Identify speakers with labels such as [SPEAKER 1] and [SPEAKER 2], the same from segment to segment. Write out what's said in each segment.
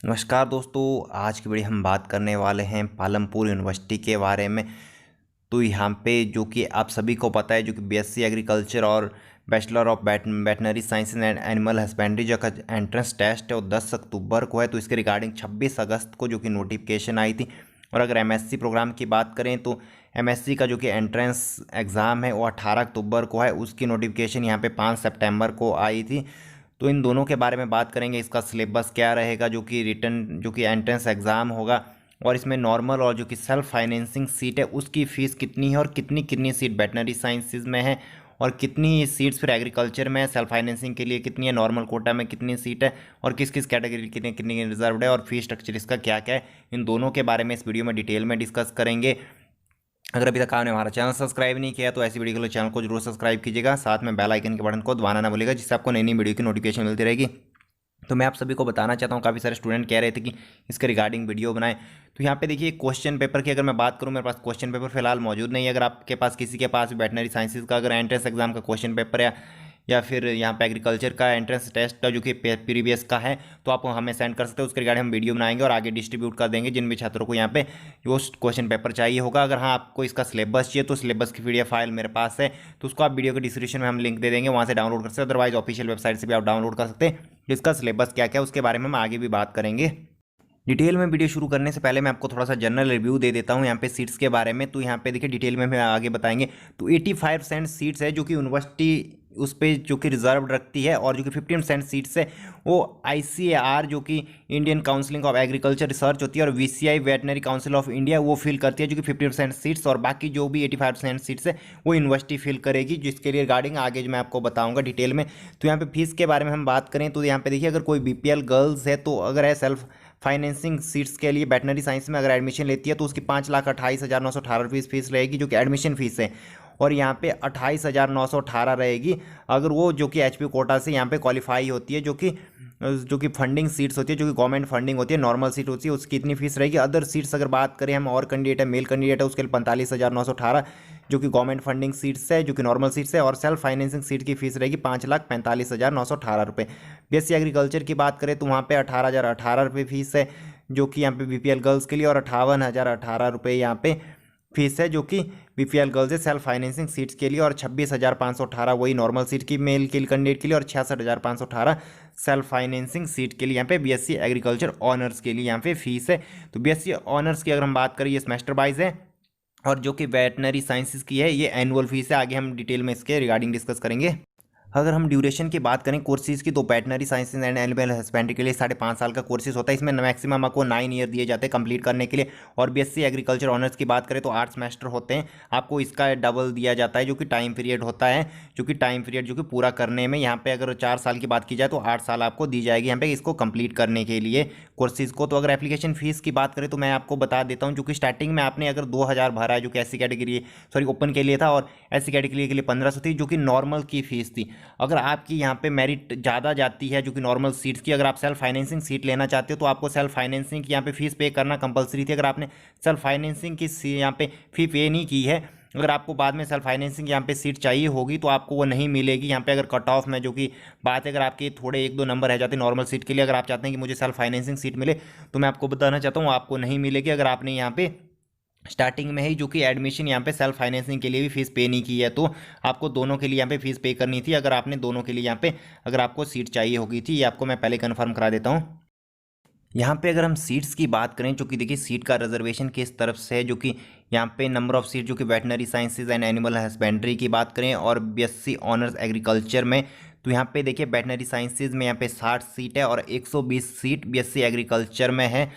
[SPEAKER 1] नमस्कार दोस्तों। आज की वीडियो हम बात करने वाले हैं पालमपुर यूनिवर्सिटी के बारे में। तो यहाँ पे जो कि आप सभी को पता है, जो कि बीएससी एग्रीकल्चर और bachelor of veterinary science and animal husbandry जो का एंट्रेंस टेस्ट है वो 10 अक्टूबर को है। तो इसके रिगार्डिंग 26 अगस्त को जो कि नोटिफिकेशन आई थी। और अगर एमएससी प्रोग्राम की बात करें तो एमएससी का जो कि एंट्रेंस एग्ज़ाम है वो 18 अक्टूबर को है। उसकी नोटिफिकेशन यहाँ पे 5 सितंबर को आई थी। तो इन दोनों के बारे में बात करेंगे। इसका सिलेबस क्या रहेगा, जो कि रिटर्न जो कि एंट्रेंस एग्ज़ाम होगा, और इसमें नॉर्मल और जो कि सेल्फ फाइनेंसिंग सीट है उसकी फ़ीस कितनी है, और कितनी कितनी सीट वेटनरी साइंसेज में है, और कितनी सीट्स फिर एग्रीकल्चर में है। सेल्फ फाइनेंसिंग के लिए कितनी है, नॉर्मल कोटा में कितनी सीट है, और किस किस कैटेगरी कितनी कितनी रिजर्व्ड है, और फीस स्ट्रक्चर इसका क्या क्या है, इन दोनों के बारे में इस वीडियो में डिटेल में डिस्कस करेंगे। अगर अभी तक आपने हमारा चैनल सब्सक्राइब नहीं किया तो ऐसी वीडियो के लिए चैनल को जरूर सब्सक्राइब कीजिएगा, साथ में बेल आइकन के बटन को दबाना ना भूलिएगा, जिससे आपको नई नई वीडियो की नोटिफिकेशन मिलती रहेगी। तो मैं आप सभी को बताना चाहता हूँ, काफ़ी सारे स्टूडेंट कह रहे थे कि इसके रिगार्डिंग वीडियो बनाएं। तो यहाँ पे देखिए क्वेश्चन पेपर की अगर मैं बात करूँ, मेरे पास क्वेश्चन पेपर फिलहाल मौजूद नहीं है। अगर आपके पास किसी के पास वेटनरी साइंसेज का अगर एंट्रेंस एग्जाम का क्वेश्चन पेपर या फिर यहाँ पे एग्रीकल्चर का एंट्रेंस टेस्ट का जो कि प्रीवियस का है, तो आप हमें सेंड कर सकते हो। उसके रिगार्डिंग हम वीडियो बनाएंगे और आगे डिस्ट्रीब्यूट कर देंगे जिन भी छात्रों को यहाँ पे वो क्वेश्चन पेपर चाहिए होगा। अगर हाँ आपको इसका सिलेबस चाहिए तो सिलेबस की पीडीएफ फाइल मेरे पास है, तो उसको आप वीडियो के डिस्क्रिप्शन में हम लिंक दे देंगे, वहाँ से डाउनलोड कर सकते हैं। अदरवाइज ऑफिशियल वेबसाइट से भी आप डाउनलोड कर सकते हैं। इसका सिलेबस क्या क्या है उसके बारे में हम आगे भी बात करेंगे। डिटेल में वीडियो शुरू करने से पहले मैं आपको थोड़ा सा जनरल रिव्यू दे देता हूँ यहाँ पे सीट्स के बारे में। तो यहाँ पे देखिए डिटेल में आगे बताएंगे। तो 85% सीट्स है जो कि यूनिवर्सिटी उस पर जो कि रिजर्व रखती है, और जो कि 15% सीट्स है वो ICAR जो कि Indian counselling of agriculture research होती है, और VCI veterinary council of India वो फिल करती है जो कि 50% सीट्स, और बाकी जो भी 85% सीट्स है वो यूनिवर्सिटी फिल करेगी, जिसके लिए रिगार्डिंग आगे जो मैं आपको बताऊँगा डिटेल में। तो यहाँ पे फीस के बारे में हम बात करें तो यहाँ पे देखिए, अगर कोई BPL गर्ल्स है तो अगर है सेल्फ फाइनेंसिंग सीट्स के लिए वेटनरी साइंस में अगर एडमिशन लेती है तो उसकी 5,28,918 रुपये फीस रहेगी जो कि एडमिशन फीस है। और यहाँ पे 28,918 रहेगी अगर वो जो कि HP कोटा से यहाँ पे क्वालिफाई होती है, जो कि फंडिंग सीट्स होती है, जो कि गवर्नमेंट फंडिंग होती है, नॉर्मल सीट होती है, उसकी इतनी फीस रहेगी। अदर सीट्स अगर बात करें हम, और कैंडिडेट है, मेल कैंडिडेट है, उसके लिए 45,918 जो कि गवर्नमेंट फंडिंग सीट्स है, जो कि नॉर्मल सीट्स है, और सेल्फ फाइनेंसिंग सीट की फीस रहेगी 5,45,918 रुपये। BSc एग्रीकल्चर की बात करें तो वहाँ पे 18,018 रुपये फीस है जो कि यहाँ पे BPL गर्ल्स के लिए, और 58,018 रुपये यहाँ पे फीस है जो कि BPL गर्ल्स है सेल्फ फाइनेंसिंग सीट्स के लिए, और 26,518 वही नॉर्मल सीट की मेल के कैंडिडेट के लिए, और 66,518 सेल्फ फाइनेंसिंग सीट के लिए यहाँ पे BSc एग्रीकल्चर ऑनर्स के लिए यहाँ पे फीस है। तो BSc ऑनर्स की अगर हम बात करें ये सेमेस्टर वाइज है, और जो कि वेटनरी साइंसेज की है ये एनुअल फीस है। आगे हम डिटेल में इसके रिगार्डिंग डिस्कस करेंगे। अगर हम ड्यूरेशन की बात करें कोर्सेज की, तो veterinary sciences and animal husbandry के लिए 5.5 साल का कोर्सेज होता है। इसमें मैक्सिमम आपको 9 ईयर दिए जाते हैं कंप्लीट करने के लिए। और BSc एग्रीकल्चर ऑनर्स की बात करें तो 8 सेमेस्टर होते हैं, आपको इसका डबल दिया जाता है जो कि टाइम पीरियड होता है, जो कि टाइम पीरियड जो कि पूरा करने में यहाँ पे अगर 4 साल की बात की जाए तो 8 साल आपको दी जाएगी यहाँ पे इसको कंप्लीट करने के लिए कोर्सेज को। तो अगर एप्लीकेशन फीस की बात करें तो मैं आपको बता देता हूँ, जो कि स्टार्टिंग में आपने अगर 2,000 भरा है जो कि SC कैटेगरी ओपन के लिए था, और SC कैटेगरी के लिए 1,500 थी जो कि नॉर्मल की फीस थी। अगर आपकी यहाँ पे मेरिट ज़्यादा जाती है जो कि नॉर्मल सीट्स की, अगर आप सेल्फ फाइनेंसिंग सीट लेना चाहते हो तो आपको सेल्फ फाइनेंसिंग की यहाँ पे फीस पे करना कंपलसरी थी। अगर आपने सेल्फ फाइनेंसिंग की यहाँ पे फी पे नहीं की है, अगर आपको बाद में सेल्फ फाइनेंसिंग यहाँ पे सीट चाहिए होगी तो आपको वो नहीं मिलेगी। यहाँ पे अगर कट ऑफ में जो कि बात है, अगर आपके थोड़े 1-2 नंबर रह जाते हैं नॉर्मल सीट के लिए, अगर आप चाहते हैं कि मुझे सेल्फ फाइनेंसिंग सीट मिले, तो मैं आपको बताना चाहता हूँ आपको नहीं मिलेगी। अगर आपने यहाँ पे स्टार्टिंग में ही जो कि एडमिशन यहाँ पे सेल्फ फाइनेंसिंग के लिए भी फीस पे नहीं की है, तो आपको दोनों के लिए यहाँ पे फीस पे करनी थी। अगर आपने दोनों के लिए यहाँ पे अगर आपको सीट चाहिए होगी थी, ये आपको मैं पहले कन्फर्म करा देता हूँ। यहाँ पे अगर हम सीट्स की बात करें, जो कि देखिए सीट का रिजर्वेशन किस तरफ से है, जो कि यहाँ पे नंबर ऑफ सीट जो कि veterinary sciences and animal husbandry की बात करें और BSc ऑनर्स एग्रीकल्चर में, तो यहाँ पे देखिए वेटनरी साइंसेज में यहाँ पे 60 सीट है, और 120 सीट BSc एग्रीकल्चर में है।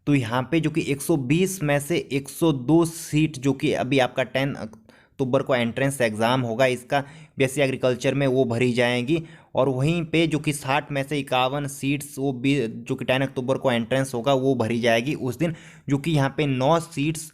[SPEAKER 1] तो यहाँ पे जो कि 120 में से 102 सीट जो कि अभी आपका 10 अक्टूबर को एंट्रेंस एग्ज़ाम होगा इसका BSc एग्रीकल्चर में, वो भरी जाएंगी। और वहीं पे जो कि 60 में से 51 सीट्स वो भी जो कि 10 अक्टूबर को एंट्रेंस होगा वो भरी जाएगी उस दिन, जो कि यहाँ पे 9 सीट्स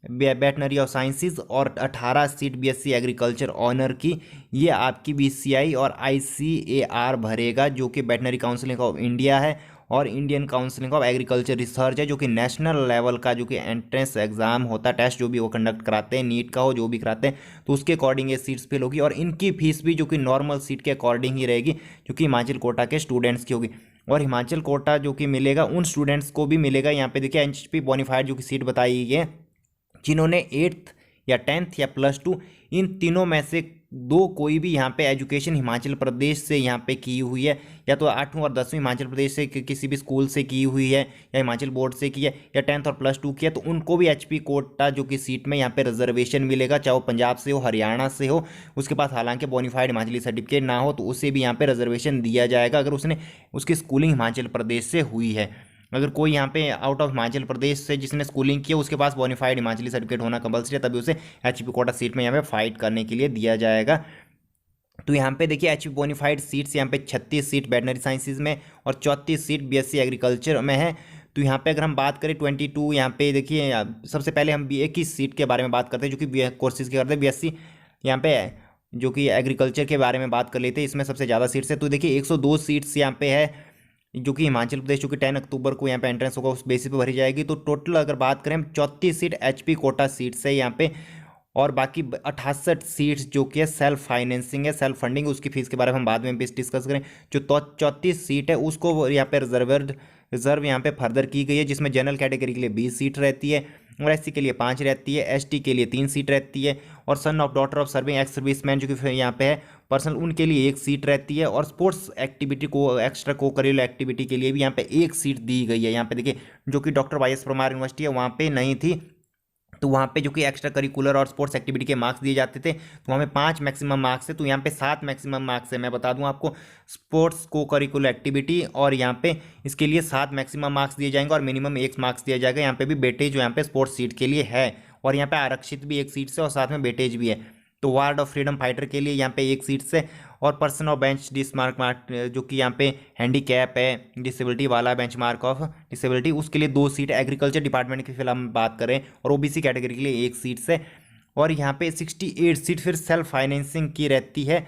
[SPEAKER 1] वेटनरी ऑफ साइंसेज और 18 सीट BSc एग्रीकल्चर ऑनर की ये आपकी BCI और ICAR भरेगा, जो कि वेटनरी काउंसिलिंग ऑफ इंडिया है, और Indian counselling of agriculture research है, जो कि नेशनल लेवल का जो कि एंट्रेंस एग्जाम होता है, टेस्ट जो भी वो कंडक्ट कराते हैं, नीट का हो जो भी कराते हैं, तो उसके अकॉर्डिंग ये सीट्स फिल होगी। और इनकी फीस भी जो कि नॉर्मल सीट के अकॉर्डिंग ही रहेगी, जो कि हिमाचल कोटा के स्टूडेंट्स की होगी। और हिमाचल कोटा जो कि मिलेगा उन स्टूडेंट्स को भी मिलेगा। यहाँ पे देखिए एचपी बोनीफाइड जो कि सीट बताई गई है जिन्होंने 8th या 10th या +2 इन तीनों में से दो कोई भी यहाँ पे एजुकेशन हिमाचल प्रदेश से यहाँ पे की हुई है, या तो 8वीं और 10वीं हिमाचल प्रदेश से किसी भी स्कूल से की हुई है, या हिमाचल बोर्ड से की है, या 10th और +2 की है, तो उनको भी एचपी कोटा जो कि सीट में यहाँ पे रिजर्वेशन मिलेगा, चाहे वो पंजाब से हो, हरियाणा से हो, उसके पास हालांकि बोनीफाइड हिमाचली सर्टिफिकेट ना हो तो उसे भी यहाँ पे रिजर्वेशन दिया जाएगा अगर उसने उसकी स्कूलिंग हिमाचल प्रदेश से हुई है। अगर कोई यहाँ पे आउट ऑफ हिमाचल प्रदेश से जिसने स्कूलिंग की है उसके पास बोनीफाइड हिमाचली सर्टिफिकेट होना कंपलसरी है, तभी उसे एचपी कोटा सीट में यहाँ पे फाइट करने के लिए दिया जाएगा। तो यहाँ पे देखिए एचपी बोनीफाइड सीट्स यहाँ पे 36 सीट वेटनरी साइंसेज में और 34 सीट बीएससी एग्रीकल्चर में है। तो यहाँ पे अगर हम बात करें 22 यहाँ पे देखिए सबसे पहले हम बीए की सीट के बारे में बात करते हैं जो कि कोर्सेज के करते हैं बीएससी यहाँ पे जो कि एग्रीकल्चर के बारे में बात कर लेते हैं। इसमें सबसे ज़्यादा सीट्स है, तो देखिए 102 सीट्स यहाँ पे है जो कि हिमाचल प्रदेश जो कि 10 अक्टूबर को यहाँ पे एंट्रेंस होगा उस बेसिस पे भरी जाएगी। तो टोटल अगर बात करें 34 सीट एचपी कोटा सीट्स है यहाँ पे, और बाकी 68 सीट्स जो कि है सेल्फ फाइनेंसिंग है, सेल्फ फंडिंग, उसकी फीस के बारे में हम बाद में भी डिस्कस करें। जो 34 सीट है उसको यहाँ पे रिजर्व यहाँ पे फर्दर की गई है, जिसमें जनरल कैटेगरी के लिए 20 सीट रहती है और एससी के लिए 5 रहती है, एसटी के लिए 3 सीट रहती है, और son of daughter of serving ex serviceman जो कि यहाँ पे है पर्सनल उनके लिए 1 सीट रहती है, और स्पोर्ट्स एक्टिविटी को एक्स्ट्रा को करिकुलर एक्टिविटी के लिए भी यहाँ पे 1 सीट दी गई है। यहाँ पे देखिए जो कि डॉक्टर वाई.एस. परमार यूनिवर्सिटी है वहाँ पे नहीं थी, तो वहाँ पे जो कि एक्स्ट्रा करिकुलर और स्पोर्ट्स एक्टिविटी के मार्क्स दिए जाते थे, तो वहाँ पे 5 मैक्सिमम मार्क्स है, तो यहाँ पे 7 मैक्सिमम मार्क्स है। मैं बता दूँ आपको स्पोर्ट्स को करिकुलर एक्टिविटी, और यहाँ पे इसके लिए 7 मैक्सिमम मार्क्स दिए जाएंगे और मिनिमम 1 मार्क्स दिया जाएगा। यहाँ पे भी वेटेज जो यहाँ पे स्पोर्ट्स सीट के लिए है, और यहाँ पे आरक्षित भी 1 सीट से और साथ में वेटेज भी है। तो वार्ड ऑफ फ्रीडम फाइटर के लिए यहाँ पे 1 सीट से, और पर्सन ऑफ बेंच मार्क जो कि यहाँ पे हैंडीकैप है, डिसेबिलिटी वाला बेंच मार्क ऑफ डिसेबिलिटी, उसके लिए 2 सीट। एग्रीकल्चर डिपार्टमेंट की फिलहाल हम बात करें, और ओबीसी कैटेगरी के लिए 1 सीट से, और यहाँ पे 68 सीट फिर सेल्फ फाइनेंसिंग की रहती है,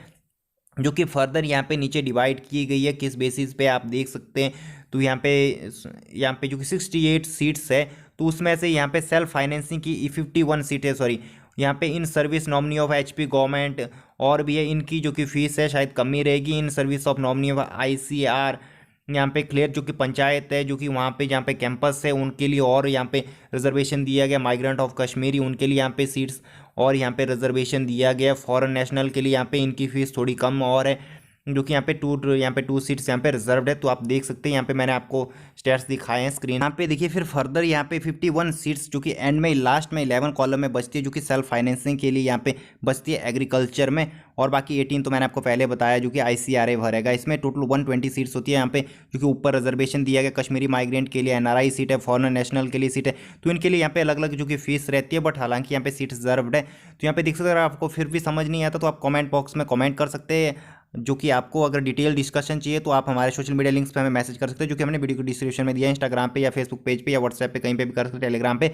[SPEAKER 1] जो कि फर्दर यहाँ पे नीचे डिवाइड की गई है किस बेसिस पे आप देख सकते हैं। तो यहाँ पे जो कि 68 सीट्स है, तो उसमें से यहाँ पे सेल्फ फाइनेंसिंग की 51 सीट है, सॉरी यहाँ पे in service nominee of HP government और भी है, इनकी जो कि फीस है शायद कमी रहेगी। In service of nominee of ICR यहाँ पे क्लियर जो कि पंचायत है जो कि वहाँ पे जहाँ पे कैंपस है उनके लिए, और यहाँ पे रिजर्वेशन दिया गया। माइग्रेंट ऑफ कश्मीरी उनके लिए यहाँ पे सीट्स और यहाँ पे रिजर्वेशन दिया गया। फॉरेन नेशनल के लिए यहाँ पे इनकी फीस थोड़ी कम और है, जो कि यहाँ पे 2 सीट्स यहाँ पे रिजर्व्ड है। तो आप देख सकते हैं यहाँ पे मैंने आपको स्टेट्स दिखाए हैं स्क्रीन यहाँ पे देखिए। फिर फर्दर यहाँ पे 51 सीट्स जो कि एंड में लास्ट में 11 कॉलम में बचती है, जो कि सेल्फ फाइनेंसिंग के लिए यहाँ पे बचती है एग्रीकल्चर में, और बाकी 18 तो मैंने आपको पहले बताया जो कि आईसीआरए भरेगा। इसमें टोटल 120 सीट्स होती है यहाँ पे, जो कि ऊपर रिजर्वेशन दिया गया कश्मीरी माइग्रेंट के लिए, एनआरआई सीट है, फॉरेन नेशनल के लिए सीट है, तो इनके लिए यहाँ पे अलग अलग जो कि फीस रहती है, बट हालांकि यहाँ पे सीट रिजर्व्ड है। तो यहाँ पे देख सकते हैं, अगर आपको फिर भी समझ नहीं आता तो आप कमेंट बॉक्स में कमेंट कर सकते हैं, जो कि आपको अगर डिटेल डिस्कशन चाहिए तो आप हमारे सोशल मीडिया लिंक्स पे हमें मैसेज कर सकते हैं, जो कि हमने वीडियो को डिस्क्रिप्शन में दिया है, इंस्टाग्राम पे या फेसबुक पेज पे या व्हाट्सएप पे कहीं पे भी कर सकते हैं, टेलीग्राम पे।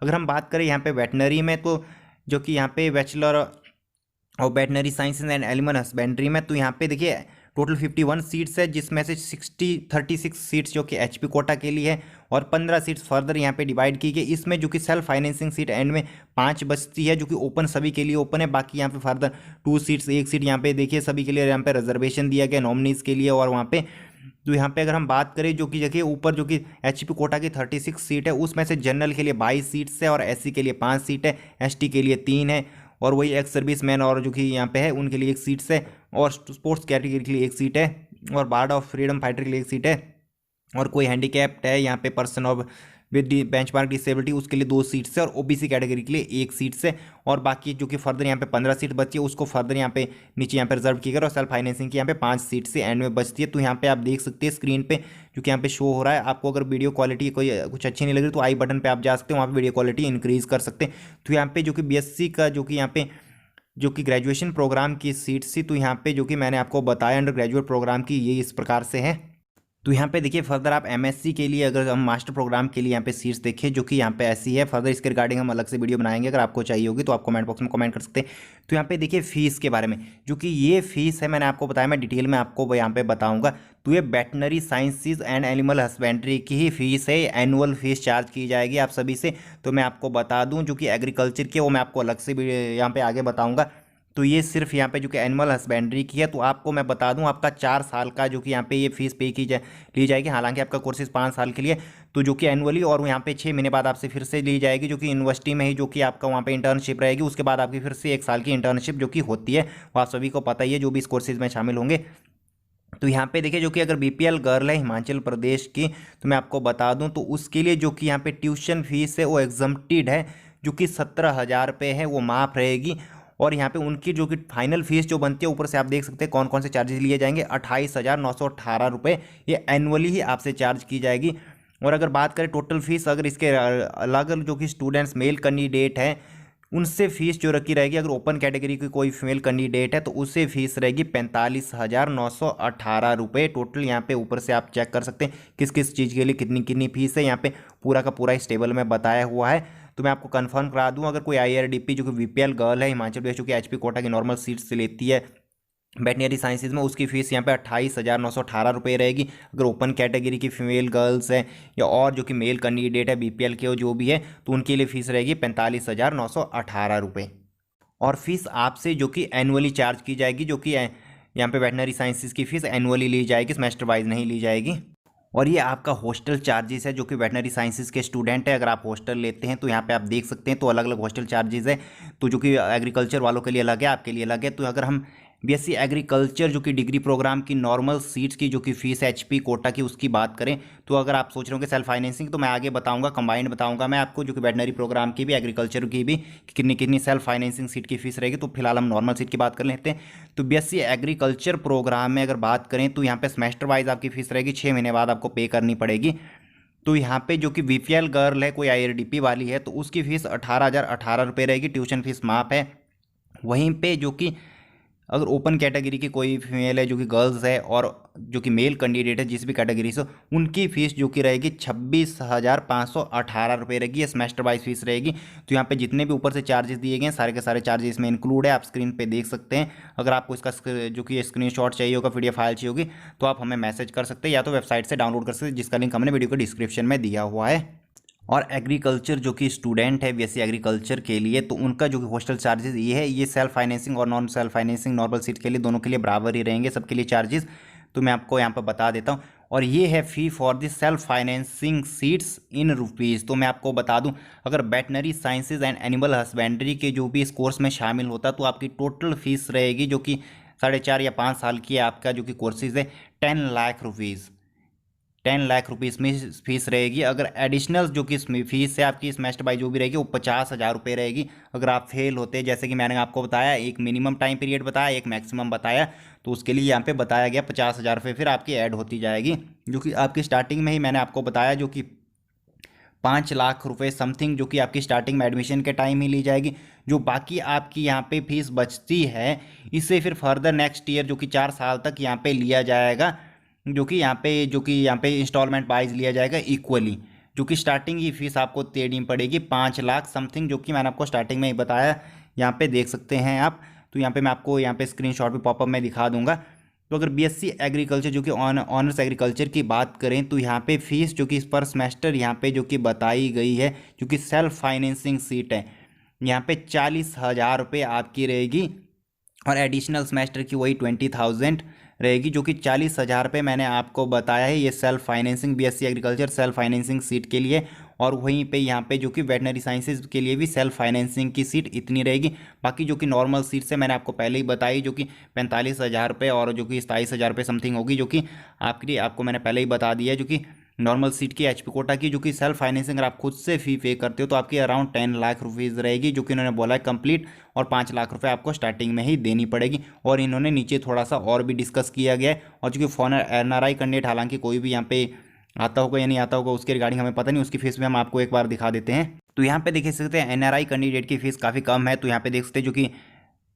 [SPEAKER 1] अगर हम बात करें यहाँ पे वेटनरी में, तो जो कि यहाँ पे bachelor of veterinary sciences and animal husbandry में, तो यहाँ पे देखिए टोटल 51 सीट्स है, जिसमें से 36 सीट्स जो कि एचपी कोटा के लिए है, और 15 सीट्स फर्दर यहाँ पे डिवाइड की गई। इसमें जो कि सेल्फ फाइनेंसिंग सीट एंड में 5 बचती है, जो कि ओपन सभी के लिए ओपन है। बाकी यहाँ पे फर्दर 2 सीट्स, 1 सीट यहाँ पे देखिए सभी के लिए यहाँ पे रिजर्वेशन दिया गया नॉमिनीज के लिए, और वहाँ पे तो यहाँ पे अगर हम बात करें जो कि देखिए ऊपर जो कि एचपी कोटा की 36 सीट है, उसमें से जनरल के लिए 22 सीट्स है, और एससी के लिए 5 सीट है, एसटी के लिए 3 है, और वही एक्स सर्विस मैन और जो कि यहाँ पे है उनके लिए 1 सीट्स है, और स्पोर्ट्स कैटेगरी के लिए 1 सीट है, और वार्ड ऑफ फ्रीडम फाइटर के लिए 1 सीट है, और कोई हैंडीकैप्ड है यहाँ पे person of with benchmark disability उसके लिए 2 सीट्स है, और ओबीसी कैटेगरी के लिए 1 सीट्स है, और बाकी जो कि फर्दर यहाँ पे 15 सीट बची है उसको फर्दर यहाँ पे नीचे यहाँ पे रिजर्व किया गया, और सेल्फ फाइनेंसिंग की यहाँ पे 5 सीट से एंड में बचती है। तो यहाँ पे आप देख सकते हैं स्क्रीन पे जो कि यहाँ पे शो हो रहा है। आपको अगर वीडियो क्वालिटी कोई कुछ अच्छी नहीं लग रही तो आई बटन पर आप जा सकते हैं, वहाँ पर वीडियो क्वालिटी इंक्रीज़ कर सकते हैं। तो यहाँ पे जो कि बीएससी का जो कि यहाँ पे जो कि ग्रेजुएशन प्रोग्राम की सीट्स थी, तो यहाँ पे जो कि मैंने आपको बताया अंडर ग्रेजुएट प्रोग्राम की ये इस प्रकार से है। तो यहाँ पे देखिए फर्दर आप एमएससी के लिए अगर हम मास्टर प्रोग्राम के लिए यहाँ पे सीट्स देखें जो कि यहाँ पे ऐसी है, फर्दर इसके रिगार्डिंग हम अलग से वीडियो बनाएंगे, अगर आपको चाहिए होगी तो आप कमेंट बॉक्स में कमेंट कर सकते हैं। तो यहाँ पे देखिए फीस के बारे में, जो कि ये फीस है मैंने आपको बताया, मैं डिटेल में आपको यहाँ पे बताऊँगा। तो ये veterinary sciences and animal husbandry की ही फीस है, एनुअल फीस चार्ज की जाएगी आप सभी से। तो मैं आपको बता दूँ जो कि एग्रीकल्चर की वो मैं आपको अलग से भी यहाँ पे आगे बताऊँगा। तो ये सिर्फ यहाँ पे जो कि एनिमल हस्बेंड्री की है। तो आपको मैं बता दूं आपका 4 साल का जो कि यहाँ पे ये फीस पे ली जाएगी। हालांकि आपका कोर्सेज 5 साल के लिए, तो जो कि एनुअली, और यहाँ पे 6 महीने बाद आपसे फिर से ली जाएगी, जो कि यूनिवर्सिटी में ही जो कि आपका वहाँ पे इंटर्नशिप रहेगी। उसके बाद आपकी फिर से 1 साल की इंटर्नशिप जो कि होती है, वो आप सभी को पता ही है जो भी इस कोर्सेज में शामिल होंगे। तो यहाँ पे देखिए जो कि अगर बीपीएल गर्ल है हिमाचल प्रदेश की, तो मैं आपको बता दूं तो उसके लिए जो कि यहाँ पे ट्यूशन फीस है वो एग्जम्प्टेड है, जो कि 17,000 रुपये है, वो माफ़ रहेगी। और यहाँ पे उनकी जो कि फाइनल फीस जो बनती है, ऊपर से आप देख सकते हैं कौन कौन से चार्जेस लिए जाएंगे। 28,918 रुपये ये एनुअली ही आपसे चार्ज की जाएगी। और अगर बात करें टोटल फीस, अगर इसके अलग अलग जो कि स्टूडेंट्स मेल कैंडिडेट हैं उनसे फीस जो रखी रहेगी, अगर ओपन कैटेगरी की कोई फीमेल कैंडिडेट है तो उससे फीस रहेगी 45,918 रुपये टोटल। यहाँ पे ऊपर से आप चेक कर सकते हैं किस किस चीज़ के लिए कितनी कितनी फीस है, यहाँ पे पूरा का पूरा इस टेबल में बताया हुआ है। तो मैं आपको कंफर्म करा दूँ, अगर कोई आईआरडीपी जो कि बीपीएल गर्ल है हिमाचल प्रदेश, जो कि एचपी कोटा की नॉर्मल सीट्स लेती है वेटनरी साइंसेज में, उसकी फ़ीस यहाँ पे 28,918 रुपये रहेगी। अगर ओपन कैटेगरी की फीमेल गर्ल्स हैं या और जो कि मेल कैंडिडेट है बीपीएल के जो भी है, तो उनके लिए फ़ीस रहेगी 45,918 रुपये। और फीस आपसे जो कि एनुअली चार्ज की जाएगी, जो कि यहाँ पे वेटनरी साइंसेज की फ़ीस एनुअली ली जाएगी, सेमेस्टर वाइज नहीं ली जाएगी। और ये आपका हॉस्टल चार्जेस है, जो कि वेटनरी साइंसेज के स्टूडेंट है, अगर आप हॉस्टल लेते हैं तो यहाँ पे आप देख सकते हैं, तो अलग अलग हॉस्टल चार्जेस है। तो जो कि एग्रीकल्चर वालों के लिए अलग है, आपके लिए अलग है। तो अगर हम बीएससी एग्रीकल्चर जो कि डिग्री प्रोग्राम की नॉर्मल सीट्स की जो कि फ़ीस है एचपी कोटा की उसकी बात करें, तो अगर आप सोच रहे हो कि सेल्फ फाइनेंसिंग, तो मैं आगे बताऊंगा, कंबाइंड बताऊंगा मैं आपको, जो कि वेटनरी प्रोग्राम की भी एग्रीकल्चर की भी कितनी कितनी सेल्फ फाइनेंसिंग सीट की फीस रहेगी। तो फिलहाल हम नॉर्मल सीट की बात कर लेते हैं। तो बीएससी एग्रीकल्चर प्रोग्राम में अगर बात करें तो यहाँ पे सेमेस्टर वाइज आपकी फीस रहेगी, 6 महीने बाद आपको पे करनी पड़ेगी। तो यहाँ पे जो कि बीपीएल गर्ल है, कोई आईआरडीपी वाली है, तो उसकी फ़ीस 18,018 रुपये रहेगी, ट्यूशन फीस माफ़ है। वहीं पे जो कि अगर ओपन कैटेगरी की कोई फीमेल है जो कि गर्ल्स है और जो कि मेल कैंडिडेट है जिस भी कैटेगरी से, उनकी फ़ीस जो कि रहेगी 26,518 रुपये रहेगी। ये सेमेस्टर वाइज फीस रहेगी। तो यहाँ पे जितने भी ऊपर से चार्जेस दिए गए हैं सारे के सारे चार्जेस इसमें इंक्लूड है, आप स्क्रीन पे देख सकते हैं। अगर आपको इसका जो कि स्क्रीनशॉट चाहिए होगा, पीडीएफ फाइल चाहिए होगी, तो आप हमें मैसेज कर सकते हैं या तो वेबसाइट से डाउनलोड कर सकते हैं, जिसका लिंक हमने वीडियो को डिस्क्रिप्शन में दिया हुआ है। और एग्रीकल्चर जो कि स्टूडेंट है बीएससी एग्रीकल्चर के लिए, तो उनका जो कि हॉस्टल चार्जेस ये है, ये सेल्फ फाइनेंसिंग और non self financing normal seat के लिए दोनों के लिए बराबर ही रहेंगे, सबके लिए चार्जेस। तो मैं आपको यहाँ पर बता देता हूँ। और ये है फ़ी for the self financing seats in rupees. तो मैं आपको बता दूं, अगर veterinary sciences and animal husbandry के जो भी इस कोर्स में शामिल होता, तो आपकी टोटल फीस रहेगी जो कि 4.5 या 5 साल की है आपका जो कि कोर्सेज है, 10 लाख रुपीज़। 10 लाख रुपये इसमें फीस रहेगी। अगर एडिशनल जो कि इसमें फीस है आपकी सेमेस्टर बाई जो भी रहेगी वो 50,000 रुपये रहेगी। अगर आप फेल होते हैं, जैसे कि मैंने आपको बताया, एक मिनिमम टाइम पीरियड बताया, एक मैक्सिमम बताया, तो उसके लिए यहाँ पे बताया गया 50,000 रुपये फिर आपकी ऐड होती जाएगी, जो कि आपकी स्टार्टिंग में ही मैंने आपको बताया, जो कि 5 लाख रुपये समथिंग जो कि आपकी स्टार्टिंग में एडमिशन के टाइम ही ली जाएगी। जो बाकी आपकी यहाँ पे फीस बचती है, इससे फिर फर्दर नेक्स्ट ईयर जो कि 4 साल तक यहाँ पे लिया जाएगा, जो कि यहाँ पे इंस्टॉलमेंट वाइज लिया जाएगा इक्वली, जो कि स्टार्टिंग की फ़ीस आपको देनी पड़ेगी 5 लाख समथिंग, जो कि मैंने आपको स्टार्टिंग में ही बताया। यहाँ पे देख सकते हैं आप। तो यहाँ पे मैं आपको यहाँ पे स्क्रीनशॉट पे पॉपअप में दिखा दूंगा। तो अगर बीएससी एग्रीकल्चर जो कि ऑनर्स एग्रीकल्चर की बात करें, तो यहाँ पे फीस जो कि इस पर सेमेस्टर यहाँ पे जो कि बताई गई है, जो कि सेल्फ फाइनेंसिंग सीट है, यहाँ पे 40,000 रुपये आपकी रहेगी। और एडिशनल सेमेस्टर की वही 20,000 रहेगी, जो कि 40,000 रुपये मैंने आपको बताया है, ये self financing BSc agriculture self financing seat के लिए। और वहीं पे यहाँ पे जो कि वेटनरी साइंसेज के लिए भी सेल्फ फाइनेंसिंग की सीट इतनी रहेगी। बाकी जो कि नॉर्मल सीट से मैंने आपको पहले ही बताई, जो कि 45,000 रुपये और जो कि 27,000 रुपये समथिंग होगी, जो कि आपको मैंने पहले ही बता दिया है। जो कि नॉर्मल सीट की एचपी कोटा की जो कि सेल्फ फाइनेंसिंग अगर आप खुद से फ़ी पे करते हो तो आपकी अराउंड 10 लाख रुपीज़ रहेगी, जो कि इन्होंने बोला है कंप्लीट। और 5 लाख रुपए आपको स्टार्टिंग में ही देनी पड़ेगी। और इन्होंने नीचे थोड़ा सा और भी डिस्कस किया गया है। और जो कि फॉरेनर एनआरआई कैंडिडेट, हालांकि कोई भी यहाँ पे आता होगा या नहीं आता होगा उसके रिगार्डिंग हमें पता नहीं, उसकी फीस भी हम आपको एक बार दिखा देते हैं। तो यहाँ पे देख सकते हैं एनआरआई कैंडिडेट की फीस काफ़ी कम है। तो यहाँ पे देख सकते हैं जो कि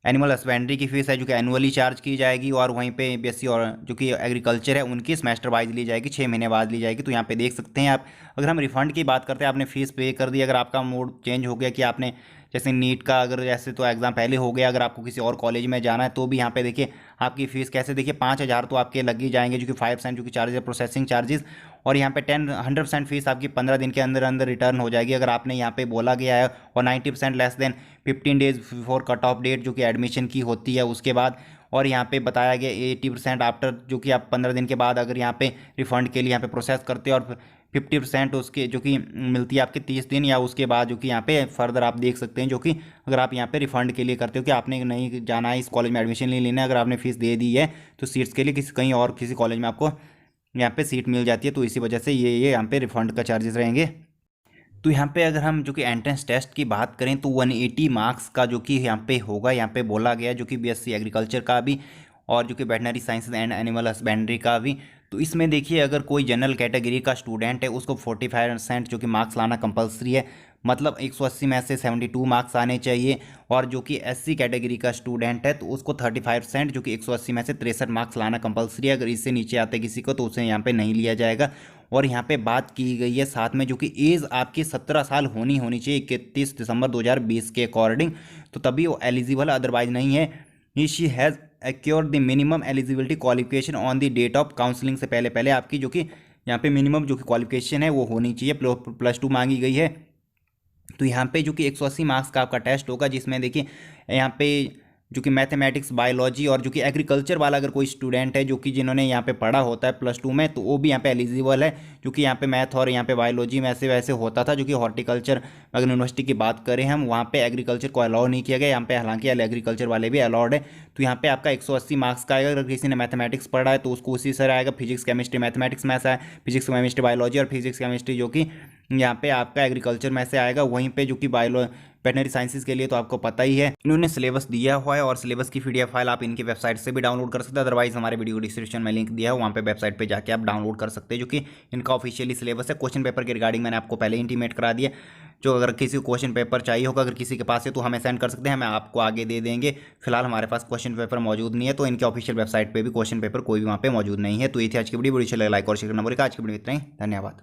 [SPEAKER 1] एनिमल हस्बेंड्री की फीस है जो कि एनुअली चार्ज की जाएगी, और वहीं पे बीएससी और जो कि एग्रीकल्चर है उनकी सेमेस्टर वाइज ली जाएगी, 6 महीने बाद ली जाएगी। तो यहाँ पे देख सकते हैं आप। अगर हम रिफंड की बात करते हैं, आपने फीस पे कर दी, अगर आपका मूड चेंज हो गया कि आपने जैसे नीट का अगर जैसे तो एग्ज़ाम पहले हो गया, अगर आपको किसी और कॉलेज में जाना है तो भी यहाँ पे देखिए आपकी फ़ीस कैसे, देखिए 5,000 तो आपके लग ही जाएंगे, जो कि 5% जो कि चार्जेस है प्रोसेसिंग चार्जेस।
[SPEAKER 2] और यहाँ पे 100% फीस आपकी 15 दिन के अंदर अंदर रिटर्न हो जाएगी अगर आपने यहाँ पे बोला गया है, और 90% less than 15 days before cut off date जो कि एडमिशन की होती है उसके बाद। और यहाँ पे बताया गया 80% आफ्टर, जो कि आप 15 दिन के बाद अगर यहाँ पे रिफंड के लिए यहाँ पे प्रोसेस करते हो, और 50% उसके जो कि मिलती है आपके 30 दिन या उसके बाद, जो कि यहाँ पे फर्दर आप देख सकते हैं, जो कि अगर आप यहाँ पे रिफंड के लिए करते हो कि आपने नहीं जाना है इस कॉलेज में एडमिशन नहीं लेना है, अगर आपने फीस दे दी है तो सीट्स के लिए किसी कहीं और किसी कॉलेज में आपको यहाँ पे सीट मिल जाती है, तो इसी वजह से ये यहाँ पे रिफंड का चार्जेस रहेंगे। तो यहाँ पे अगर हम जो कि एंट्रेंस टेस्ट की बात करें तो 180 मार्क्स का जो कि यहाँ पे होगा, यहाँ पे बोला गया जो कि बीएससी एग्रीकल्चर का भी और जो कि veterinary sciences and animal husbandry का भी। तो इसमें देखिए अगर कोई जनरल कैटेगरी का स्टूडेंट है उसको 45% जो कि मार्क्स लाना कंपलसरी है, मतलब 180 में से 72 मार्क्स आने चाहिए। और जो कि एससी कैटेगरी का स्टूडेंट है तो उसको 35% जो कि 180 में से 63 मार्क्स लाना कंपलसरी है, अगर इससे नीचे आते किसी को तो उसे यहाँ पे नहीं लिया जाएगा। और यहाँ पे बात की गई है साथ में जो कि एज आपकी 17 साल होनी चाहिए 31 दिसंबर 2020 के अकॉर्डिंग, तो तभी वो एलिजिबल, अदरवाइज नहीं है। She has acquired the minimum eligibility qualification on the date of counselling से पहले आपकी जो कि यहाँ पे मिनिमम जो कि क्वालिफिकेशन है वो होनी चाहिए, +2 मांगी गई है। तो यहाँ पे जो कि 180 मार्क्स का आपका टेस्ट होगा, जिसमें देखिए यहाँ पे जो कि मैथमेटिक्स, बायोलॉजी और जो कि एग्रीकल्चर वाला अगर कोई स्टूडेंट है जो कि जिन्होंने यहाँ पे पढ़ा होता है +2 में, तो वो भी यहाँ पे एलिजिबल है, जो कि यहाँ पे मैथ और यहाँ पे बायोलॉजी में ऐसे वैसे होता था, जो कि हॉर्टिकल्चर अगर यूनिवर्सिटी की बात करें हम, वहाँ पे एग्रीकल्चर को अलाउ नहीं किया गया, यहाँ पे हालांकि एग्रीकल्चर वाले भी अलाउड है। तो यहाँ पे आपका 180 मार्क्स का आएगा। अगर किसी ने मैथमेटिक्स पढ़ा है तो उसको उसी से आएगा, फिजिक्स केमिस्ट्री मैथमेटिक्स में ऐसा है, फिजिक्स केमिस्ट्री बायोलॉजी और फिजिक्स केमिस्ट्री जो कि यहाँ पे आपका एग्रीकल्चर में से आएगा। वहीं पे जो कि वेटनरी साइंसेज के लिए तो आपको पता ही है इन्होंने सिलेबस दिया हुआ है, और सिलेबस की पीडीएफ फाइल आप इनकी वेबसाइट से भी डाउनलोड कर सकते हैं, अदरवाइज हमारे वीडियो डिस्क्रिप्शन में लिंक दिया है, वहाँ पे वेबसाइट पे जाके आप डाउनलोड कर सकते हैं, जो कि इनका ऑफिशियली सिलेबस है। क्वेश्चन पेपर के रिगार्डिंग मैंने आपको पहले इंटीमेट करा दिया, जो अगर किसी को क्वेश्चन पेपर चाहिए होगा, अगर किसी के पास है तो हमें सेंड कर सकते हैं, हमें आपको आगे दे देंगे। फिलहाल हमारे पास क्वेश्चन पेपर मौजूद नहीं है, तो इनके ऑफिशियल वेबसाइट पर भी क्वेश्चन पेपर कोई भी वहाँ पे मौजूद नहीं है। तो ये थी आज की वीडियो, लाइक और शेयर करना बोलेगा। आज की वीडियो इतना ही, धन्यवाद।